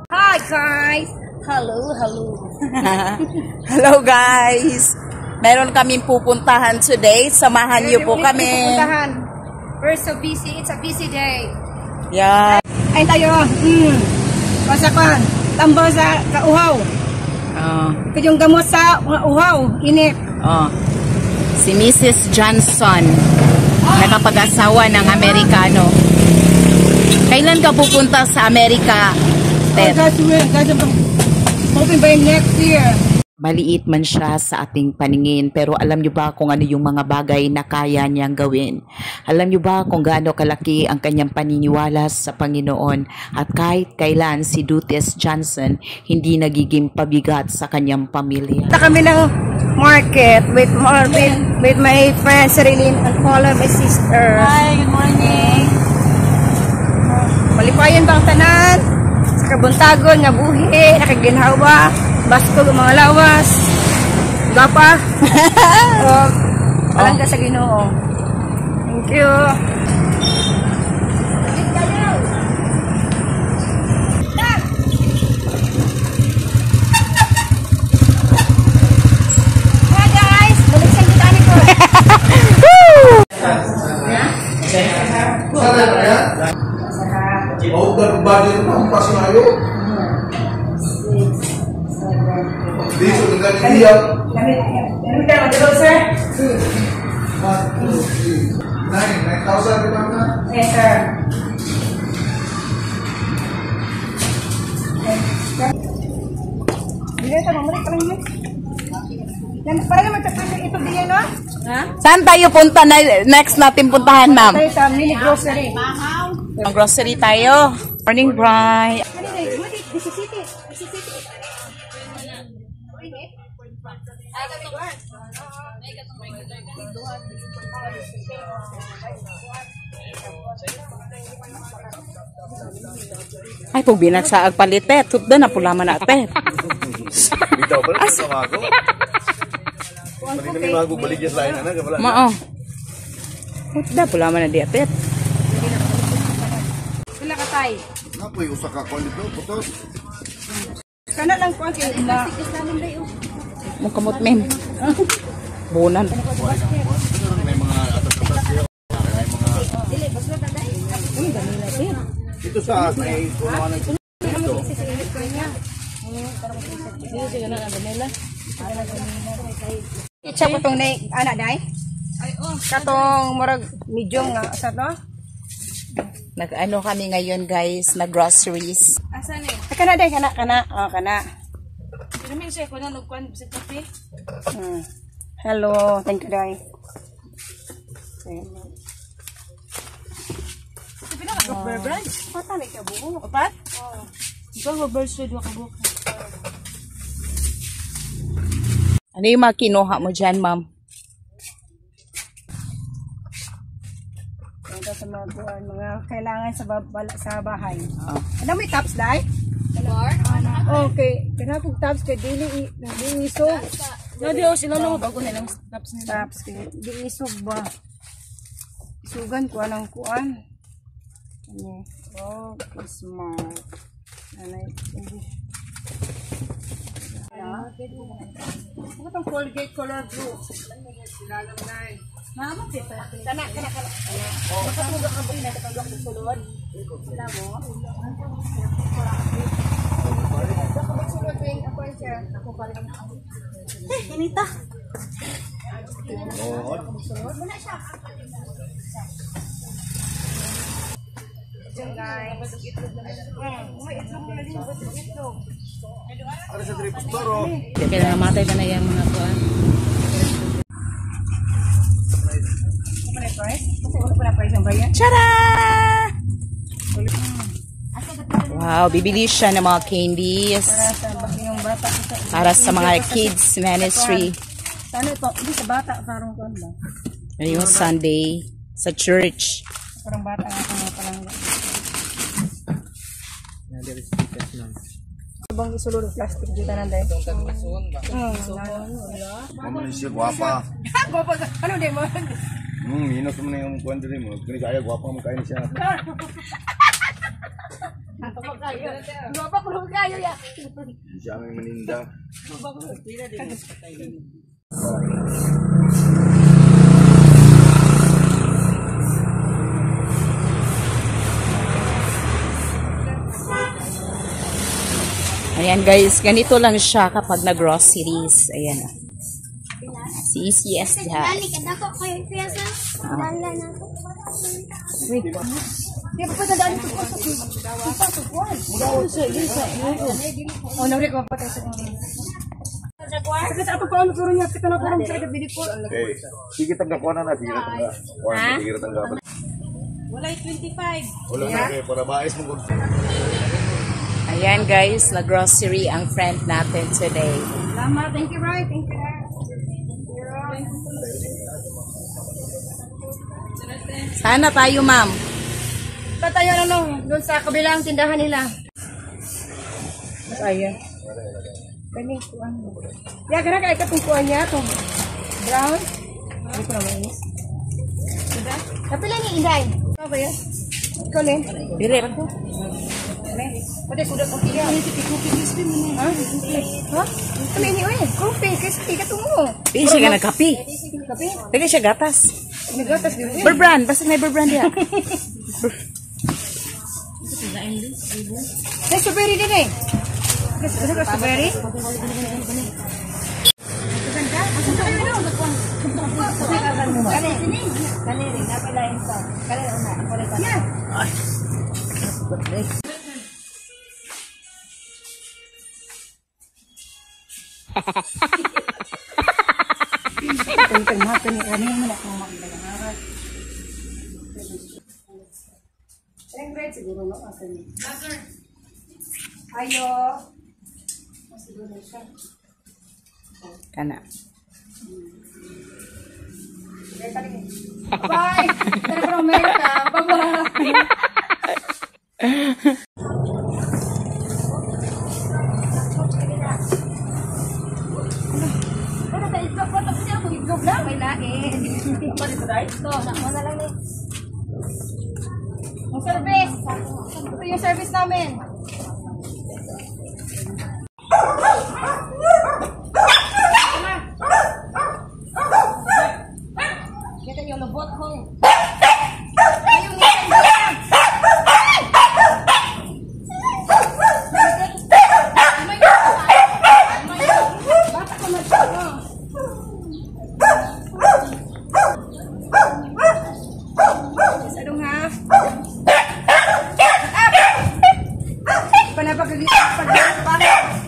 Hi guys! Hello, hello. Hello guys! Meron kaming pupuntahan today. Samahan niyo po kami. We're so busy. It's a busy day. Yeah. Ay tayo. Pasakan. Tambal sa kauhaw. Ito yung gamot sa uhaw. Init. Si Mrs. Johnson. Nakapag-asawa ng Amerikano. Kailan ka pupunta sa Amerika, Ted? Hoping by next year. Maliit man siya sa ating paningin, pero alam niyo ba kung ano yung mga bagay na kaya niyang gawin? Alam niyo ba kung gaano kalaki ang kanyang paniniwala sa Panginoon? At kahit kailan si Dutes Johnson hindi nagiging pabigat sa kanyang pamilya. Punta kami ng market with my friend Celine and Paula, my sister. Hi, good morning. Malipayan bang tanan? Sa kabuntagon, nga buhi, nakaginhawa. Basko mga lawas. Gapa. Palangga sa Ginoo. Thank you. Hi guys, balik sa kita ni ko. Outdoor body naman, pas na kayo. Dito dengan dia. Kami dah betul sir. 9,000 di mana? Yes sir. Bila sa mamalik ka lang. Yan para naman ito din no? Ha? Saan tayo punta na next natin puntahan, ma'am? Tayo sa mini grocery. Ang grocery tayo. Morning, Bri. Ay, pag binagsaag palitet, tutda na pulaman na ate. Bitaw pala sa mago. Hindi mago balik yung lain na wala. Mao. Tutda pulaman na di ate. Wala ka tay. Napoy usa ka kon dito, putos. Kana lang ko ang na. Mo kamot mem. Bonan. May mga atas-atas siya. Ito sa may kumanan ito. Itsa ko tong anak day. Katong murag medium nga sa to. Nag-ano kami ngayon, guys, na groceries. Asa ni? Kana day kana. Oh, kana. Kami siya ko na nagkuan sa kape. Hello, thank you day. Rubber brand? Pata may kabuo. Opat? Oo. Ikaw rubber suede wa kabuk. Ano yung mga kinuha mo dyan, ma'am? Ito sa mga kailangan sa bahay. Ano may tops day? Okay, kana kog tops kay dili isog. No, di sila lang bago na lang tops nila. Tops kay dili isog ba. Isugan ko anang kuan. Oh, smart. Anay. Ano tong Colgate color blue? Silalang nai. Mama kita. Kana. Makatuga ka ba na katulog sa sulod? Sila mo. Sulod wing ako siya. Ako pa rin. Ganita. Sulod mo na siya. Guys. May itlog mo na din ba itlog? Ada sa trip store. Kaya namatay ka na yung mga kuan. Tara! Wow, bibili siya ng mga candies para sa mga kids ministry. Ano ito? Hindi sa bata, parang kuan ba? Ngayong Sunday sa church. Parang bata nga parang bang isulod ng plastic dito nanday. Mama ni siya guwapa. Guwapa. Ano din mo? Minus mo na yung kuwan din mo. Kani kaya gwapa mo kain siya. Guwapa ko kayo ya. Siya may maninda. Ayan guys, ganito lang siya kapag nag-groceries. Ayan. Si ECS dyan. Wait. Di pa dadaan ko sa kuwan. Oh, nari ko patay sa kuwan. Kasi sa ato pa ano turo niya kita na parang sa bili ko. Okay. Sige tangga kuwan na, sige tangga. Kuwan, sige tangga. Walay 25. Wala na kay para maayos mo. Ayan guys, nag-grocery ang friend natin today. Salamat. Thank you, Roy. Thank you. Sana tayo, ma'am. Tatayo doon sa kabilang tindahan nila. Ayan. Kani kuan. Ya kana kay katong kuan niya to. Brown. Ay ko naman is. Diba? Kapila ni Inday. Okay ya. Kolin. Dire. Pwede kuda ko tiya. Ha? Ha? Kami ni oy. Kopi kasi katungo. Di siya ka nagkapi. Kape. Lagi siya gatas. Nagatas gyud. Berbrand, basta may berbrand ya. Ay, strawberry din eh. Gusto ko strawberry? Kani sini. Kani rin napalain pa. Kani una ako rin pa. Ay. Tentang mata ni kani mo na kung magdala. Ang grade siguro no asan ni. Ayo. Siguro siya. Kana. Bye. Tara from America. Bye-bye. Ano ba ito? Foto ko niya kung itlog lang. May lain. Apa dito guys? Ito. Nako na lang eh. Ang service. Ito yung service namin. Kita yung lubot ko. Ayun, ngitan ko yan. Bata ko na siya. Sadong ha. Panapagagit. Panapagagit.